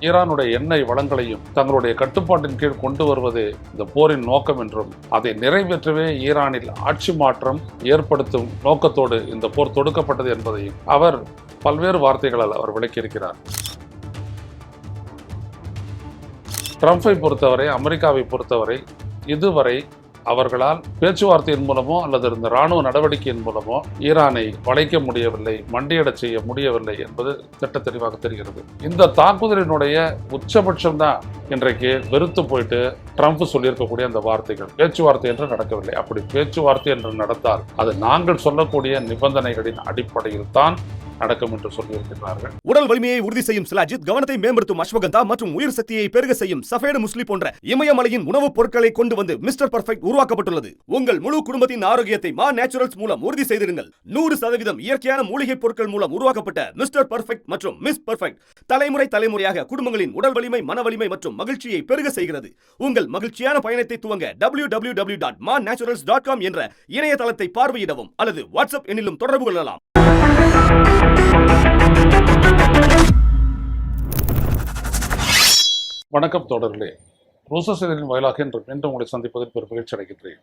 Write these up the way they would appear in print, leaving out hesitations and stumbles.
ஈரானுடைய எண்ணெய் வளங்களையும் தங்களுடைய கட்டுப்பாட்டின் கீழ் கொண்டு வருவதே இந்த போரின் நோக்கம் என்றும் அதை நிறைவேற்றவே ஈரானில் ஆட்சி மாற்றம் ஏற்படுத்தும் நோக்கத்தோடு இந்த போர் தொடுக்கப்பட்டது என்பதையும் அவர் பல்வேறு வார்த்தைகளால் அவர் விளக்கியிருக்கிறார். ட்ரம்பை பொறுத்தவரை, அமெரிக்காவை பொறுத்தவரை இதுவரை அவர்களால் பேச்சுவார்த்தையின் மூலமோ அல்லது இந்த இராணுவ நடவடிக்கையின் மூலமோ ஈரானை வளைக்க முடியவில்லை, மண்டியிடச் செய்ய முடியவில்லை என்பது திட்ட தெளிவாக தெரிகிறது. இந்த தாக்குதலினுடைய உச்சபட்சம் தான் இன்றைக்கு வெறுத்து போயிட்டு ட்ரம்ப் சொல்லியிருக்கக்கூடிய அந்த வார்த்தைகள். பேச்சுவார்த்தை என்று நடக்கவில்லை. அப்படி பேச்சுவார்த்தை என்று நடந்தால் அது நாங்கள் சொல்லக்கூடிய நிபந்தனைகளின் அடிப்படையில் தான் நடக்கும் என்று சொல்லியிருக்கிறார்கள். உடல் வலிமையை உறுதி செய்யும் சிலாஜித், கவனத்தை மேம்படுத்தும் அஸ்வகந்தா மற்றும் உயிர் சக்தியை பெருக செய்யும் சஃபேடு முஸ்லி போன்ற இமயமலையின் உணவுப் பொருட்களை கொண்டு வந்து மிஸ்டர் பர்ஃபெக்ட் உருவாக்கப்பட்டுள்ளது. உங்கள் முழு குடும்பத்தின் ஆரோக்கியத்தை மா நேச்சுரல்ஸ் மூலம் உறுதி செய்திருங்கள். 100% இயற்கையான மூலிகை பொருட்கள் மூலம் உருவாக்கப்பட்ட மிஸ்டர் பர்ஃபெக்ட் மற்றும் மிஸ் பர்ஃபெக்ட் தலைமுறையாக குடும்பங்களின் உடல் வலிமை, மன வலிமை மற்றும் மகிழ்ச்சியை பெருக செய்கிறது. உங்கள் மகிழ்ச்சியான பயணத்தை துவங்க www.manaturals.com என்ற இணையதளத்தை பார்வையிடவும் அல்லது வாட்ஸ்அப் எண்ணிலும் தொடர்பு கொள்ளலாம். வணக்கம் தோழர்களே, ரூசசேரின் வாயிலாக இன்று மீண்டும் உங்களை சந்திப்பதில் பெரும் மகிழ்ச்சி அடைகின்றேன்.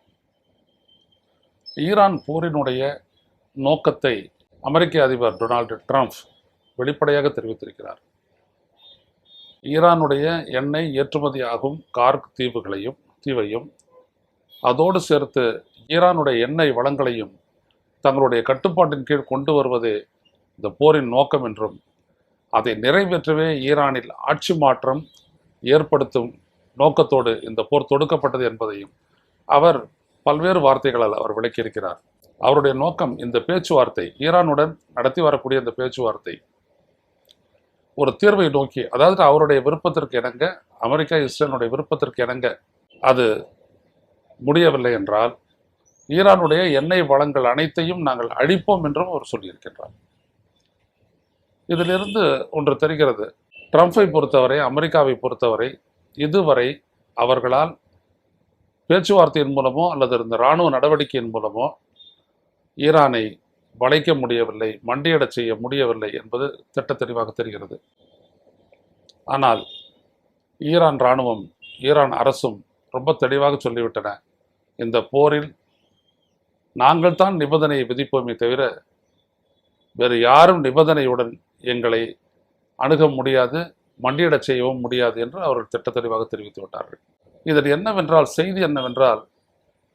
ஈரான் போரினுடைய நோக்கத்தை அமெரிக்க அதிபர் டொனால்டு ட்ரம்ப் வெளிப்படையாக தெரிவித்திருக்கிறார். ஈரானுடைய எண்ணெய் ஏற்றுமதி ஆகும் கார்க் தீவையும் அதோடு சேர்த்து ஈரானுடைய எண்ணெய் வளங்களையும் தங்களுடைய கட்டுப்பாட்டின் கீழ் கொண்டு வருவதே இந்த போரின் நோக்கம் என்றும் அதை நிறைவேற்றவே ஈரானில் ஆட்சி மாற்றம் ஏற்படுத்தும் நோக்கத்தோடு இந்த போர் தொடுக்கப்பட்டது என்பதையும் அவர் பல்வேறு வார்த்தைகளால் அவர் விளக்கியிருக்கிறார். அவருடைய நோக்கம் இந்த பேச்சுவார்த்தை, ஈரானுடன் நடத்தி வரக்கூடிய இந்த பேச்சுவார்த்தை ஒரு தீர்வை நோக்கி, அதாவது அவருடைய விருப்பத்திற்கு இணங்க, அமெரிக்கா இஸ்ரேலுடைய விருப்பத்திற்கு இணங்க அது முடியவில்லை என்றால் ஈரானுடைய எண்ணெய் வளங்கள் அனைத்தையும் நாங்கள் அழிப்போம் என்றும் அவர் சொல்லியிருக்கின்றார். இதிலிருந்து ஒன்று தெரிகிறது, ட்ரம்பை பொறுத்தவரை, அமெரிக்காவை பொறுத்தவரை இதுவரை அவர்களால் பேச்சுவார்த்தையின் மூலமோ அல்லது இந்த இராணுவ நடவடிக்கையின் மூலமோ ஈரானை வளைக்க முடியவில்லை, மண்டியிடச் செய்ய முடியவில்லை என்பது திட்ட தெளிவாக தெரிகிறது. ஆனால் ஈரான் இராணுவம், ஈரான் அரசும் ரொம்ப தெளிவாக சொல்லிவிட்டன, இந்த போரில் நாங்கள் தான் நிபந்தனையை விதிப்போமே தவிர வேறு யாரும் நிபந்தனையுடன் எங்களை அணுக முடியாது, மண்டியிடச் செய்யவும் முடியாது என்று அவர்கள் திட்ட தெளிவாக தெரிவித்து விட்டார்கள். இதில் என்னவென்றால், செய்தி என்னவென்றால்,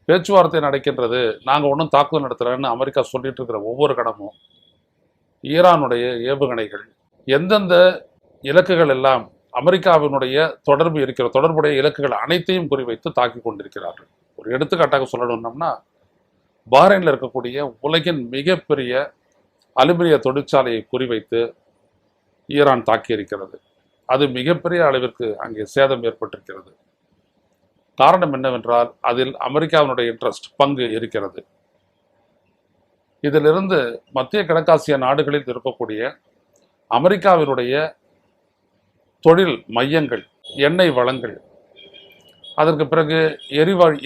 பேச்சுவார்த்தை நடக்கின்றது, நாங்கள் ஒன்றும் தாக்குதல் நடத்துகிறேன்னு அமெரிக்கா சொல்லிட்டு இருக்கிற ஒவ்வொரு கணமும் ஈரானுடைய ஏவுகணைகள் எந்தெந்த இலக்குகள் எல்லாம் அமெரிக்காவினுடைய தொடர்புடைய இலக்குகள் அனைத்தையும் குறிவைத்து தாக்கி கொண்டிருக்கிறார்கள். ஒரு எடுத்துக்காட்டாக சொல்லணும்னா, பஹ்ரைனில் இருக்கக்கூடிய உலகின் மிகப்பெரிய அலுமினிய தொழிற்சாலையை குறிவைத்து ஈரான் தாக்கியிருக்கிறது. அது மிகப்பெரிய அளவிற்கு அங்கே சேதம் ஏற்பட்டிருக்கிறது. காரணம் என்னவென்றால், அதில் அமெரிக்காவினுடைய பங்கு இருக்கிறது. இதிலிருந்து மத்திய கிழக்காசிய நாடுகளில் இருக்கக்கூடிய அமெரிக்காவினுடைய தொழில் மையங்கள், எண்ணெய் வளங்கள், அதற்கு பிறகு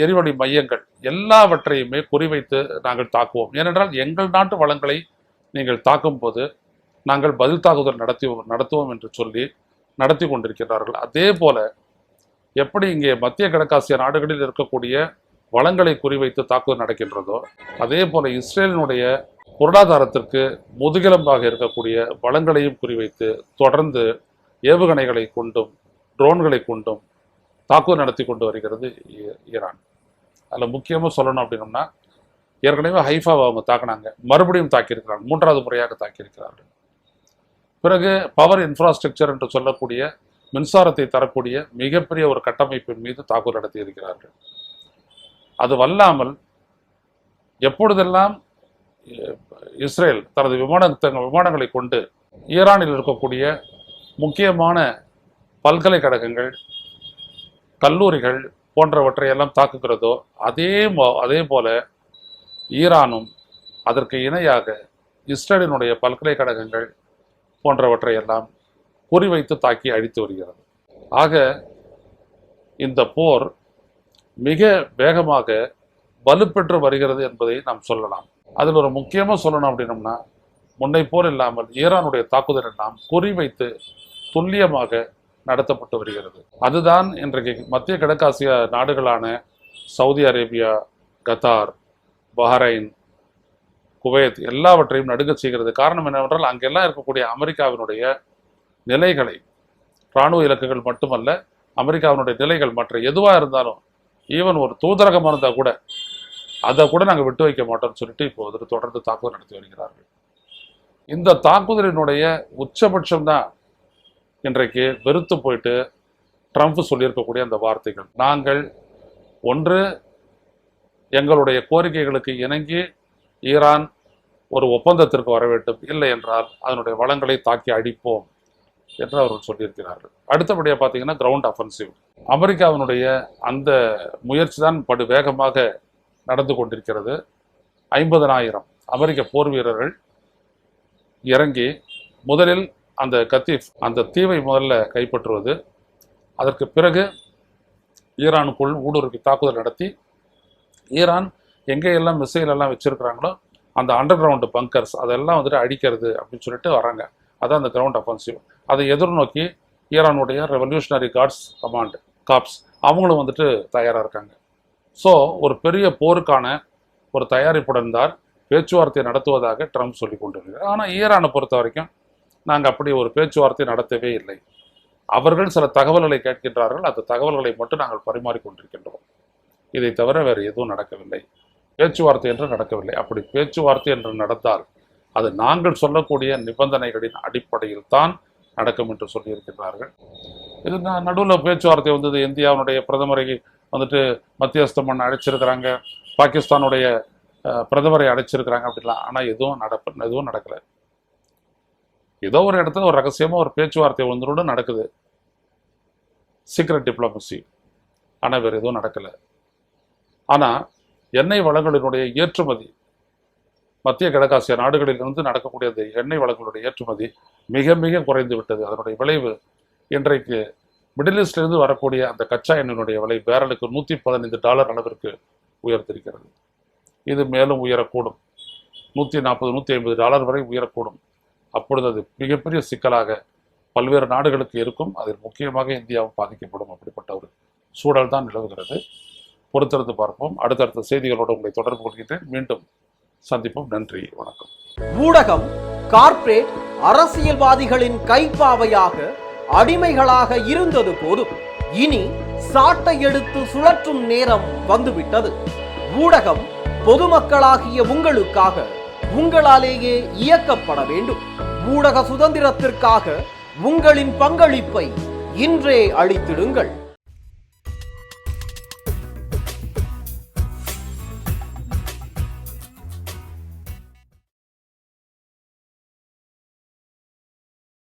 எரிவளி மையங்கள் எல்லாவற்றையுமே குறிவைத்து நாங்கள் தாக்குவோம். ஏனென்றால் எங்கள் நாட்டு வளங்களை நீங்கள் தாக்கும் போது நாங்கள் பதில் தாக்குதல் நடத்துவோம் என்று சொல்லி நடத்தி கொண்டிருக்கிறார்கள். அதே போல எப்படி இங்கே மத்திய கிழக்காசிய நாடுகளில் இருக்கக்கூடிய வளங்களை குறிவைத்து தாக்குதல் நடக்கின்றதோ, அதே போல இஸ்ரேலினுடைய பொருளாதாரத்திற்கு முதுகெலும்பாக இருக்கக்கூடிய வளங்களையும் குறிவைத்து தொடர்ந்து ஏவுகணைகளை கொண்டும் ட்ரோன்களை கொண்டும் தாக்குதல் நடத்தி கொண்டு வருகிறது ஈரான். அதில் முக்கியமாக சொல்லணும் அப்படின்னோம்னா, ஏற்கனவே ஹைஃபாவை அவங்க தாக்கினாங்க, மறுபடியும் தாக்கியிருக்கிறாங்க, 3வது முறையாக தாக்கியிருக்கிறார்கள். பிறகு பவர் இன்ஃப்ராஸ்ட்ரக்சர் என்று சொல்லக்கூடிய மின்சாரத்தை தரக்கூடிய மிகப்பெரிய ஒரு கட்டமைப்பின் மீது தாக்குதல் நடத்தி இருக்கிறார்கள். அது வல்லாமல் எப்பொழுதெல்லாம் இஸ்ரேல் தனது விமானங்களை கொண்டு ஈரானில் இருக்கக்கூடிய முக்கியமான பல்கலைக்கழகங்கள், கல்லூரிகள் போன்றவற்றையெல்லாம் தாக்குகிறதோ அதே போல ஈரானும் அதற்கு இணையாக இஸ்ரேலினுடைய பல்கலைக்கழகங்கள் போன்றவற்றையெல்லாம் குறிவைத்து தாக்கி அழித்து வருகிறது. ஆக இந்த போர் மிக வேகமாக வலுப்பெற்று வருகிறது என்பதை நாம் சொல்லலாம். அதில் ஒரு முக்கியமாக சொல்லணும் அப்படின்னோம்னா, முன்னை போல் இல்லாமல் ஈரானுடைய தாக்குதல் எல்லாம் குறிவைத்து துல்லியமாக நடத்தப்பட்டு வருகிறது. அதுதான் இன்றைக்கு மத்திய கிழக்காசிய நாடுகளான Saudi Arabia, Qatar, Bahrain, Kuwait எல்லாவற்றையும் நடுங்க செய்கிறது. காரணம் என்னவென்றால் அங்கெல்லாம் இருக்கக்கூடிய அமெரிக்காவினுடைய நிலைகளை, இராணுவ இலக்குகள் மட்டுமல்ல, அமெரிக்காவினுடைய நிலைகள் மற்ற எதுவாக இருந்தாலும், ஈவன் ஒரு தூதரகம் இருந்தால் கூட அதை கூட நாங்கள் விட்டு வைக்க மாட்டோம்னு சொல்லிட்டு இப்போ தொடர்ந்து தாக்குதல் நடத்தி வருகிறார்கள். இந்த தாக்குதலினுடைய உச்சபட்சம் தான் இன்றைக்கு வெறுத்து போயிட்டு ட்ரம்ப் சொல்லியிருக்கக்கூடிய அந்த வார்த்தைகள். நாங்கள் ஒன்று எங்களுடைய கோரிக்கைகளுக்கு இணங்கி ஈரான் ஒரு ஒப்பந்தத்திற்கு வர வேண்டும், இல்லை என்றால் அதனுடைய வளங்களை தாக்கி அடிப்போம் என்று அவர்கள் சொல்லியிருக்கிறார்கள். அடுத்தபடியாக பார்த்தீங்கன்னா கிரவுண்ட் அஃபென்சிவ். அமெரிக்காவினுடைய அந்த முயற்சி தான் படு வேகமாக நடந்து கொண்டிருக்கிறது. 50,000 அமெரிக்க போர் வீரர்கள் இறங்கி முதலில் அந்த கத்தீஃப் அந்த தீவை முதல்ல கைப்பற்றுவது, அதற்கு பிறகு ஈரானுக்குள் ஊடுருவி தாக்குதல் நடத்தி ஈரான் எங்கேயெல்லாம் மிசைல் எல்லாம் வச்சிருக்கிறாங்களோ அந்த அண்டர் கிரவுண்டு பங்கர்ஸ் அதெல்லாம் அடிக்கிறது அப்படின்னு சொல்லிட்டு வராங்க. அதான் அந்த கிரவுண்ட் அஃபென்சிவ். அதை எதிர்நோக்கி ஈரானுடைய ரெவல்யூஷனரி கார்ட்ஸ் கமாண்ட் காப்ஸ் அவங்களும் தயாராக இருக்காங்க. ஸோ ஒரு பெரிய போருக்கான ஒரு தயாரிப்புடன் தான் பேச்சுவார்த்தை நடத்துவதாக ட்ரம்ப் சொல்லி கொண்டிருக்கிறார். ஆனால் ஈரானை பொறுத்த வரைக்கும் நாங்கள் அப்படி ஒரு பேச்சுவார்த்தை நடத்தவே இல்லை. அவர்கள் சில தகவல்களை கேட்கின்றார்கள், அந்த தகவல்களை மட்டும் நாங்கள் பரிமாறிக்கொண்டிருக்கின்றோம். இதை தவிர வேறு எதுவும் நடக்கவில்லை. பேச்சுவார்த்தை என்று நடக்கவில்லை. அப்படி பேச்சுவார்த்தை என்று நடந்தால் அது நாங்கள் சொல்லக்கூடிய நிபந்தனைகளின் அடிப்படையில் தான் நடக்கும் என்று சொல்லியிருக்கிறார்கள். இது நடுவில் பேச்சுவார்த்தை இந்தியாவுடைய பிரதமரை மத்தியஸ்தம் பண்ண அழைச்சிருக்கிறாங்க, பாகிஸ்தானுடைய பிரதமரை அழைச்சிருக்கிறாங்க அப்படிலாம். ஆனால் எதுவும் நடக்கலை. ஏதோ ஒரு இடத்துல ஒரு ரகசியமாக ஒரு பேச்சுவார்த்தை ஒன்றோடு நடக்குது, சீக்ரெட் டிப்ளமசி. ஆனால் வேறு எதுவும் நடக்கலை. ஆனால் எண்ணெய் வளங்களினுடைய ஏற்றுமதி, மத்திய கிழக்காசிய நாடுகளிலிருந்து நடக்கக்கூடிய அந்த எண்ணெய் வளங்களுடைய ஏற்றுமதி மிக மிக குறைந்து விட்டது. அதனுடைய விளைவு இன்றைக்கு மிடில் ஈஸ்டிலிருந்து வரக்கூடிய அந்த கச்சா எண்ணெயினுடைய விலை பேரலுக்கு $115 அளவிற்கு உயர்த்திருக்கிறது. இது மேலும் உயரக்கூடும், $140, $150 வரை உயரக்கூடும். அப்பொழுது அது மிகப்பெரிய சிக்கலாக பல்வேறு நாடுகளுக்கு இருக்கும். அதில் முக்கியமாக இந்தியாவும் பாதிக்கப்படும். அப்படிப்பட்ட ஒரு சூழல் தான் நிலவுகிறது. பொறுத்திருந்து பார்ப்போம். அடுத்தடுத்த செய்திகளோடு உங்களை தொடர்பு கொள்கிறேன். மீண்டும் சந்திப்போம். நன்றி, வணக்கம். ஊடகம் கார்ப்பரேட் அரசியல்வாதிகளின் கைப்பாவையாக அடிமைகளாக இருந்தது போதும், இனி சாட்டை எடுத்து சுழற்றும் நேரம் வந்துவிட்டது. ஊடகம் பொதுமக்களாகிய உங்களுக்காக, உங்களாலேயே இயக்கப்பட வேண்டும். ஊடக சுதந்திரத்திற்காக உங்களின் பங்களிப்பை இன்றே அளித்திடுங்கள்.